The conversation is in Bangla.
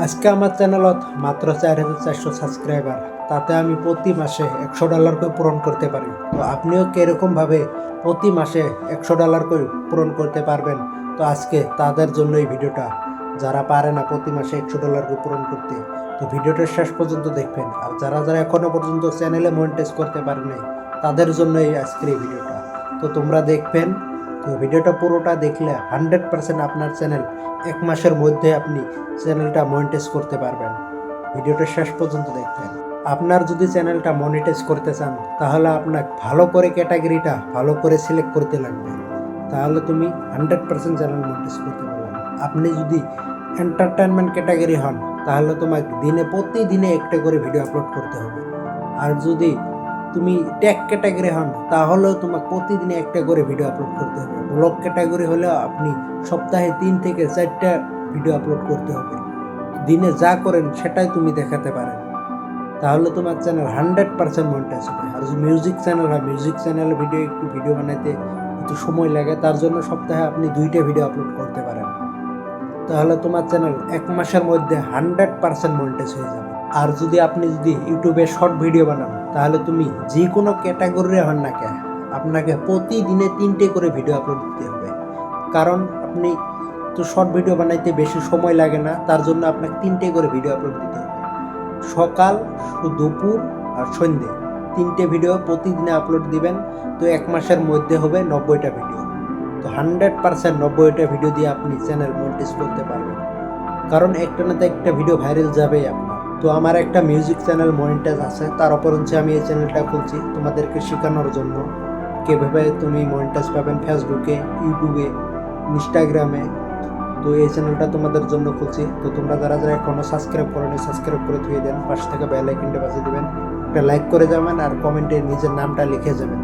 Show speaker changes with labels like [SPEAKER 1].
[SPEAKER 1] আজকে আমার চ্যানেলত মাত্র 4400 সাবস্ক্রাইবার, তাতে আমি প্রতি মাসে $100 করে পূরণ করতে পারি। তো আপনিও কীরকমভাবে প্রতি মাসে $100 করে পূরণ করতে পারবেন? তো আজকে তাদের জন্য এই ভিডিওটা, যারা পারে না প্রতি মাসে $100 করে পূরণ করতে। তো ভিডিওটা শেষ পর্যন্ত দেখবেন। আর যারা যারা এখনও পর্যন্ত চ্যানেলে মনিটাইজ করতে পারে নাই, তাদের জন্য এই আজকের এই ভিডিওটা। তো তোমরা দেখবেন। তো ভিডিওটা পুরোটা দেখলে 100% আপনার চ্যানেল এক মাসের মধ্যে আপনি চ্যানেলটা মনিটাইজ করতে পারবেন। ভিডিওটা শেষ পর্যন্ত দেখবেন। আপনার যদি চ্যানেলটা মনিটাইজ করতে চান, তাহলে আপনাকে ভালো করে ক্যাটাগরিটা ভালো করে সিলেক্ট করতে লাগবে। তাহলে তুমি 100% চ্যানেল মনিটাইজ করতে পারবেন। আপনি যদি এন্টারটেনমেন্ট ক্যাটাগরি হন, তাহলে তোমাকে প্রতিদিনে একটা করে ভিডিও আপলোড করতে হবে। আর যদি তুমি টেক ক্যাটাগরি হন, তাহলেও তোমাকে প্রতিদিনে একটা করে ভিডিও আপলোড করতে হবে। ব্লগ ক্যাটাগরি হলেও আপনি সপ্তাহে 3 থেকে 4টা ভিডিও আপলোড করতে হবে। দিনে যা করেন সেটাই তুমি দেখাতে পারেন, তাহলে তোমার চ্যানেল 100% মনিটাইজ হবে। আর যদি মিউজিক চ্যানেল হয়, মিউজিক চ্যানেলে ভিডিও বানাইতে একটু সময় লাগে, তার জন্য সপ্তাহে আপনি 2টা ভিডিও আপলোড করতে পারেন। তাহলে তোমার চ্যানেল এক মাসের মধ্যে 100% মনিটাইজ হয়ে যাবে। আর যদি আপনি ইউটিউবে শর্ট ভিডিও বানান, তাহলে তুমি যে কোনো ক্যাটাগরি হন না কেন, আপনাকে প্রতিদিনে 3টে করে ভিডিও আপলোড দিতে হবে। কারণ আপনি তো শর্ট ভিডিও বানাইতে বেশি সময় লাগে না, তার জন্য আপনাকে 3টে করে ভিডিও আপলোড দিতে হবে। সকাল, দুপুর আর সন্ধ্যে 3টে ভিডিও প্রতিদিনে আপলোড দিবেন। তো এক মাসের মধ্যে হবে 90টা ভিডিও। তো 100% 90টা ভিডিও দিয়ে আপনি চ্যানেল মনিটাইজ করতে পারবেন। কারণ একটা না তো একটা ভিডিও ভাইরাল যাবেই আপনার। তো আমার একটা মিউজিক চ্যানেল মনিটাইজ আছে, তার উপর হচ্ছে আমি এই চ্যানেলটা খুলছি তোমাদেরকে শেখানোর জন্য কীভাবে তুমি মনিটাইজ পাবেন ফেসবুকে, ইউটিউবে, ইনস্টাগ্রামে। তো এই চ্যানেলটা তোমাদের জন্য খুলছি। তো তোমরা যারা যারা এখনও সাবস্ক্রাইব করেনি, সাবস্ক্রাইব করে ধুয়ে দেন, পাশে থেকে বেল আইকনটা বাজিয়ে দেবেন, একটা লাইক করে যাবেন আর কমেন্টে নিজের নামটা লিখে যাবেন।